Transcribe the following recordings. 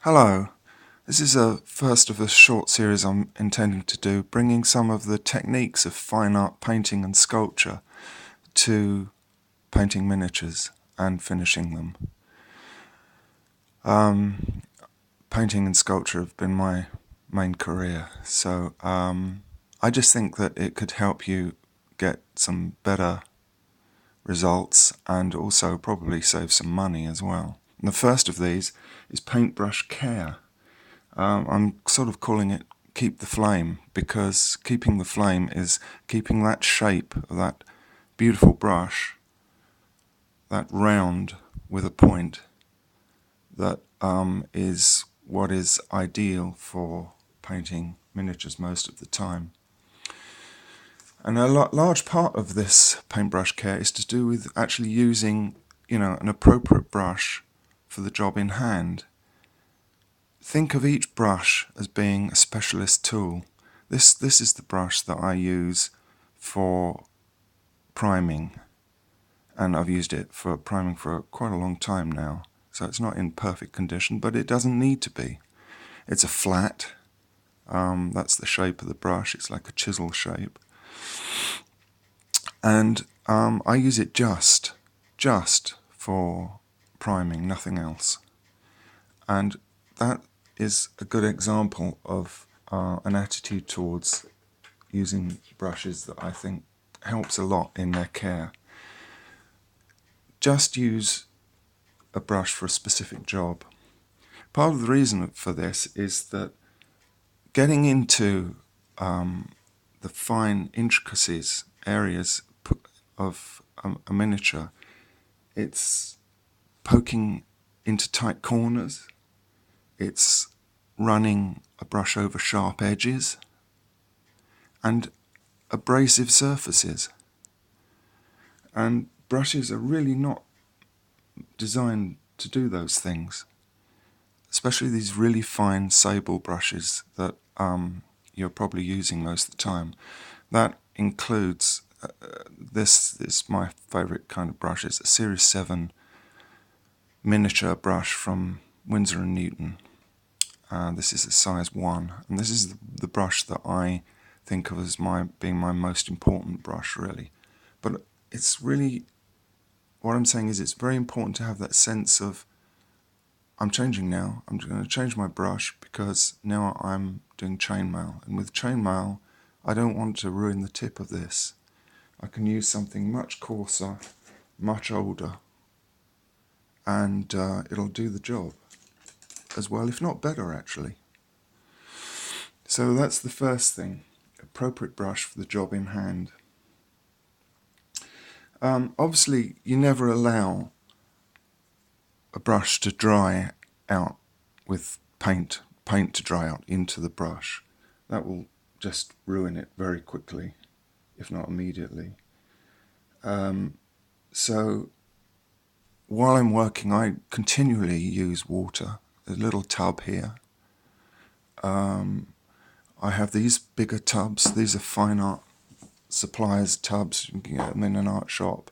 Hello, this is a first of a short series I'm intending to do, bringing some of the techniques of fine art painting and sculpture to painting miniatures and finishing them. Painting and sculpture have been my main career, so I just think that it could help you get some better results and also probably save some money as well. And the first of these is paintbrush care. I'm sort of calling it keep the flame, because keeping the flame is keeping that shape of that beautiful brush, that round with a point, that is what is ideal for painting miniatures most of the time. And a large part of this paintbrush care is to do with actually using, an appropriate brush for the job in hand. Think of each brush as being a specialist tool. This is the brush that I use for priming, and I've used it for priming for quite a long time now, so it's not in perfect condition, but it doesn't need to be. It's a flat, that's the shape of the brush, it's like a chisel shape, and I use it just for priming, nothing else. And that is a good example of an attitude towards using brushes that I think helps a lot in their care. Just use a brush for a specific job. Part of the reason for this is that getting into the fine intricacies, areas of a miniature, it's poking into tight corners, it's running a brush over sharp edges and abrasive surfaces. And brushes are really not designed to do those things, especially these really fine sable brushes that you're probably using most of the time. That includes, this is my favourite kind of brush, it's a Series 7 miniature brush from Winsor & Newton. This is a size 1, and this is the brush that I think of as being my most important brush, really. But it's really, what I'm saying is it's very important to have that sense of, I'm changing now, I'm going to change my brush because now I'm doing chainmail, and with chainmail I don't want to ruin the tip of this. I can use something much coarser, much older, and it'll do the job as well, if not better actually. So that's the first thing, appropriate brush for the job in hand. Obviously you never allow a brush to dry out with paint to dry out into the brush. That will just ruin it very quickly, if not immediately. So while I'm working, I continually use water. A little tub here. I have these bigger tubs. These are fine art suppliers tubs. You can get them in an art shop.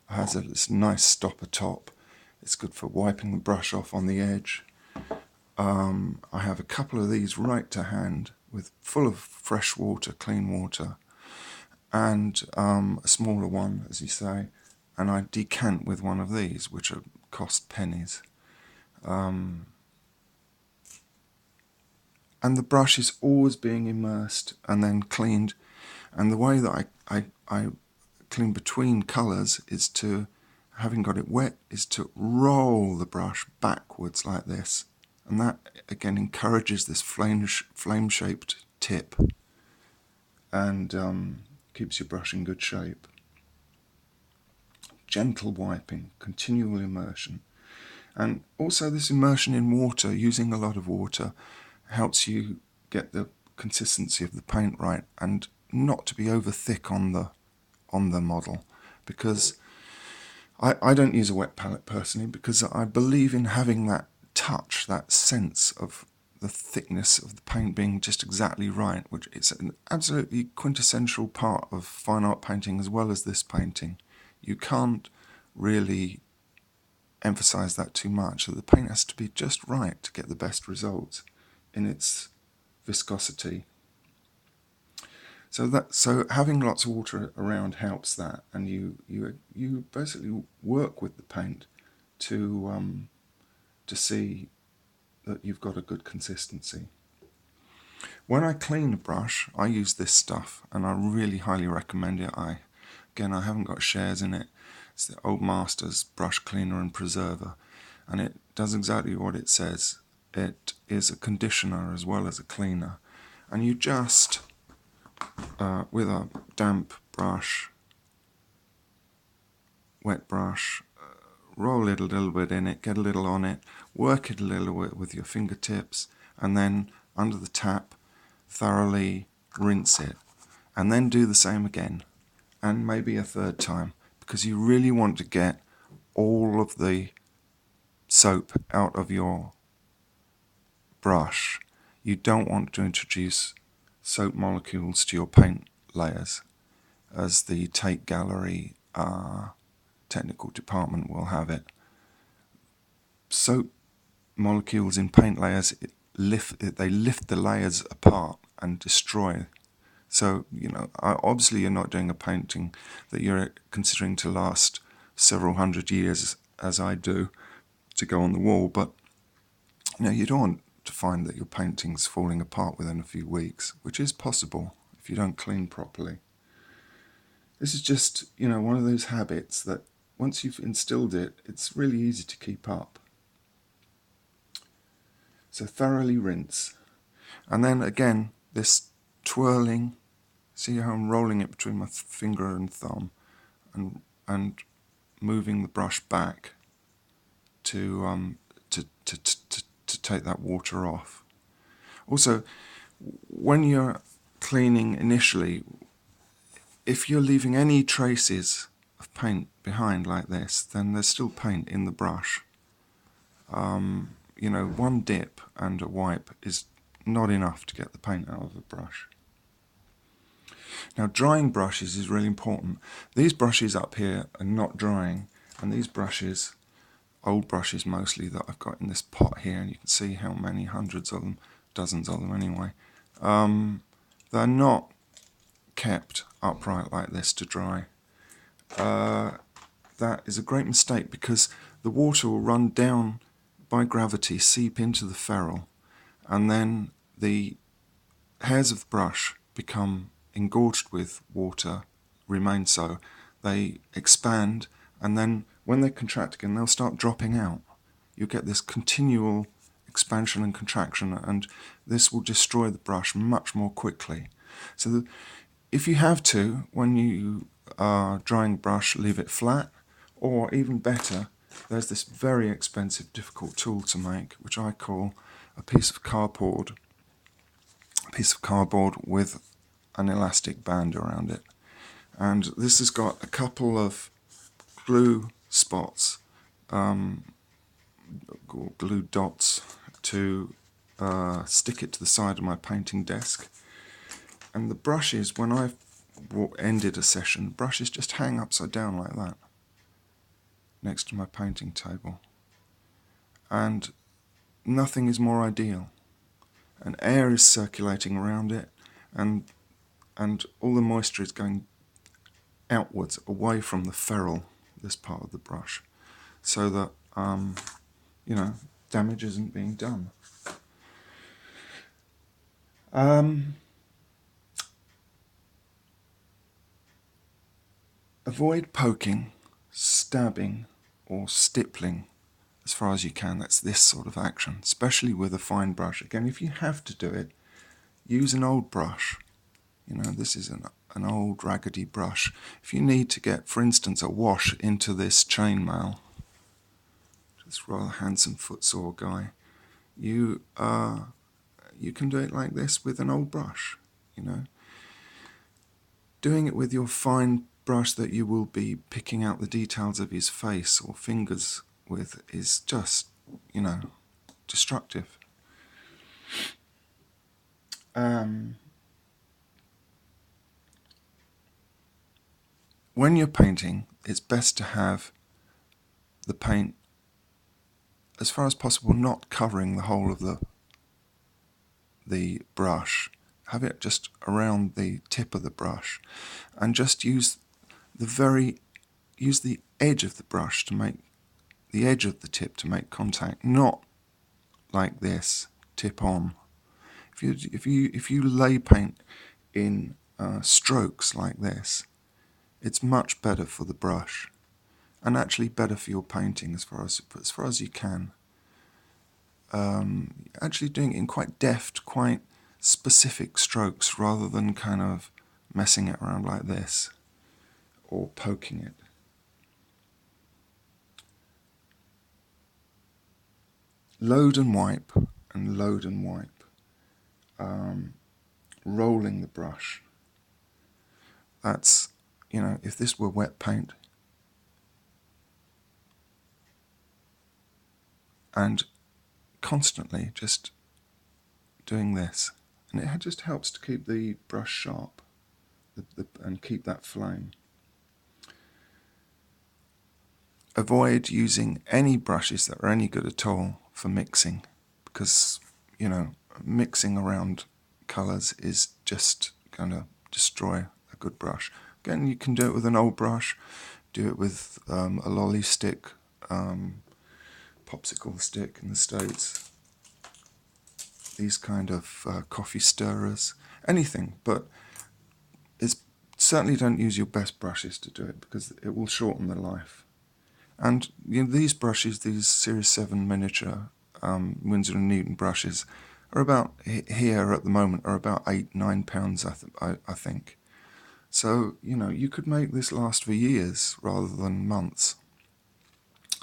It has this nice stopper top. It's good for wiping the brush off on the edge. I have a couple of these right to hand, full of fresh water, clean water, and a smaller one, as you say, and I decant with one of these, which cost pennies. And the brush is always being immersed and then cleaned. And the way that I clean between colours is to, having got it wet, is to roll the brush backwards like this. And that, again, encourages this flame-shaped tip and keeps your brush in good shape. Gentle wiping, continual immersion. And also this immersion in water, using a lot of water, helps you get the consistency of the paint right and not to be over thick on the model, because I don't use a wet palette personally, because I believe in having that touch, that sense of the thickness of the paint being just exactly right, which is an absolutely quintessential part of fine art painting as well as this painting. You can't really emphasize that too much, that the paint has to be just right to get the best results in its viscosity. So having lots of water around helps that, and you basically work with the paint to see that you've got a good consistency. When I clean a brush, I use this stuff, and I really highly recommend it. I haven't got shares in it. It's the Old Masters Brush Cleaner and Preserver, and it does exactly what it says. It is a conditioner as well as a cleaner, and you just, with a damp brush, wet brush, roll it a little bit in it, get a little on it, work it a little bit with your fingertips, and then under the tap, thoroughly rinse it, and then do the same again, and maybe a third time, because you really want to get all of the soap out of your brush. You don't want to introduce soap molecules to your paint layers, as the Tate Gallery technical department will have it. Soap molecules in paint layers lift the layers apart and destroy. So, obviously you're not doing a painting that you're considering to last several hundred years, as I do, to go on the wall, but you don't want to find that your painting's falling apart within a few weeks, which is possible if you don't clean properly. This is just, one of those habits that once you've instilled it, it's really easy to keep up. So thoroughly rinse. And then again, this twirling, see how I'm rolling it between my finger and thumb, and moving the brush back to take that water off. Also, when you're cleaning initially, if you're leaving any traces of paint behind like this, then there's still paint in the brush. One dip and a wipe is not enough to get the paint out of the brush. Now, drying brushes is really important. These brushes up here are not drying, and these brushes, old brushes mostly, that I've got in this pot here, and you can see how many hundreds of them, dozens of them anyway, they're not kept upright like this to dry. That is a great mistake, because the water will run down by gravity, seep into the ferrule, and then the hairs of the brush become engorged with water, remain so. They expand, and then when they contract again, they'll start dropping out. You get this continual expansion and contraction, and this will destroy the brush much more quickly. So if you have to, when you are drying a brush, leave it flat, or even better, there's this very expensive, difficult tool to make, which I call a piece of cardboard with an elastic band around it. And this has got a couple of glue spots, glue dots, to stick it to the side of my painting desk. And the brushes, when I've ended a session, brushes just hang upside down like that next to my painting table. And nothing is more ideal. And air is circulating around it, and all the moisture is going outwards, away from the ferrule, this part of the brush, so that damage isn't being done. Avoid poking, stabbing, or stippling as far as you can. That's this sort of action, especially with a fine brush. Again, if you have to do it, use an old brush. This is an old raggedy brush. If you need to get, for instance, a wash into this chainmail, this rather handsome footsore guy, you can do it like this with an old brush. Doing it with your fine brush that you will be picking out the details of his face or fingers with is just, destructive. When you're painting, it's best to have the paint as far as possible, not covering the whole of the brush. Have it just around the tip of the brush, and just use the edge of the brush to make the edge of the tip to make contact, not like this, tip on. If you lay paint in strokes like this, it's much better for the brush, and actually better for your painting as far as you can. Actually doing it in quite deft, quite specific strokes, rather than kind of messing it around like this or poking it. Load and wipe, and load and wipe. Rolling the brush. That's, if this were wet paint, and constantly just doing this, and it just helps to keep the brush sharp and keep that flame. Avoid using any brushes that are any good at all for mixing, because mixing around colours is just going to destroy a good brush. Again, you can do it with an old brush, do it with a lolly stick, popsicle stick in the States, these kind of coffee stirrers, anything, but certainly don't use your best brushes to do it, because it will shorten the life. And these brushes, these Series 7 miniature Winsor & Newton brushes, are about, here at the moment, are about £8-9, I think. So, you could make this last for years rather than months,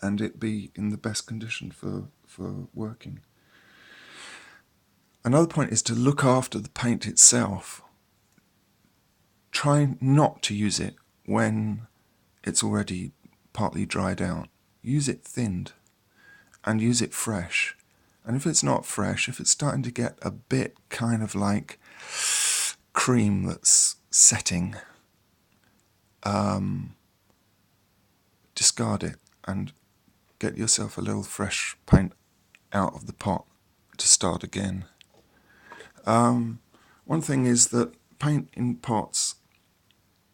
and it be in the best condition for working. Another point is to look after the paint itself. Try not to use it when it's already partly dried out. Use it thinned, and use it fresh. And if it's not fresh, if it's starting to get a bit kind of like cream that's setting, discard it and get yourself a little fresh paint out of the pot to start again. One thing is that paint in pots,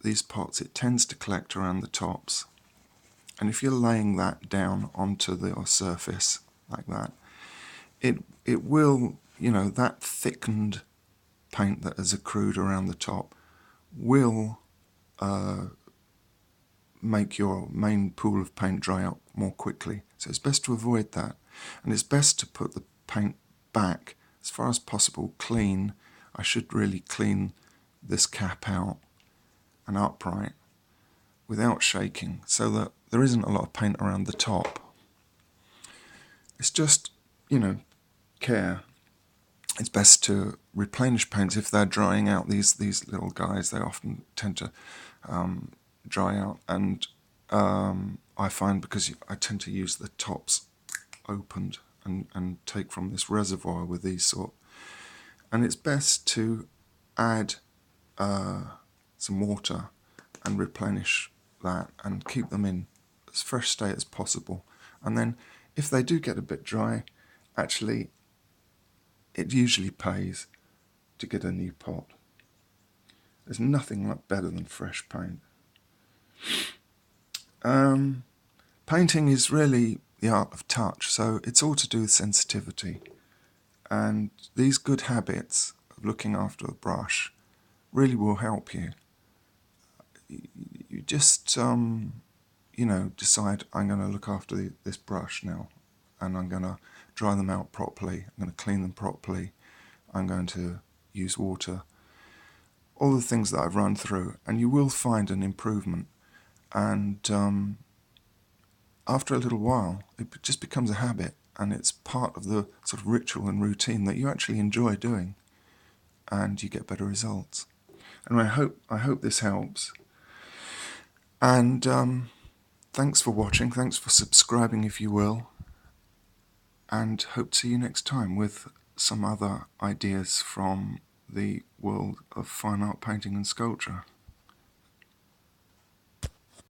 these pots, it tends to collect around the tops. And if you're laying that down onto your surface like that, it will, that thickened paint that has accrued around the top will make your main pool of paint dry out more quickly. So it's best to avoid that. And it's best to put the paint back as far as possible clean. I should really clean this cap out and upright without shaking, so that there isn't a lot of paint around the top. It's just, care. It's best to replenish paints if they're drying out. These little guys, they often tend to dry out, and I find, because I tend to use the tops opened and take from this reservoir with these sort, and it's best to add some water and replenish that and keep them in as fresh state as possible. And then if they do get a bit dry, actually it usually pays to get a new pot. There's nothing better than fresh paint. Painting is really the art of touch, so it's all to do with sensitivity. And these good habits of looking after the brush really will help you. You just, decide, I'm going to look after this brush now, and I'm going to dry them out properly, I'm going to clean them properly, I'm going to use water, all the things that I've run through, and you will find an improvement. And after a little while, it just becomes a habit, and it's part of the sort of ritual and routine that you actually enjoy doing, and you get better results. And I hope this helps. And thanks for watching, thanks for subscribing if you will, and hope to see you next time with some other ideas from the world of fine art painting and sculpture.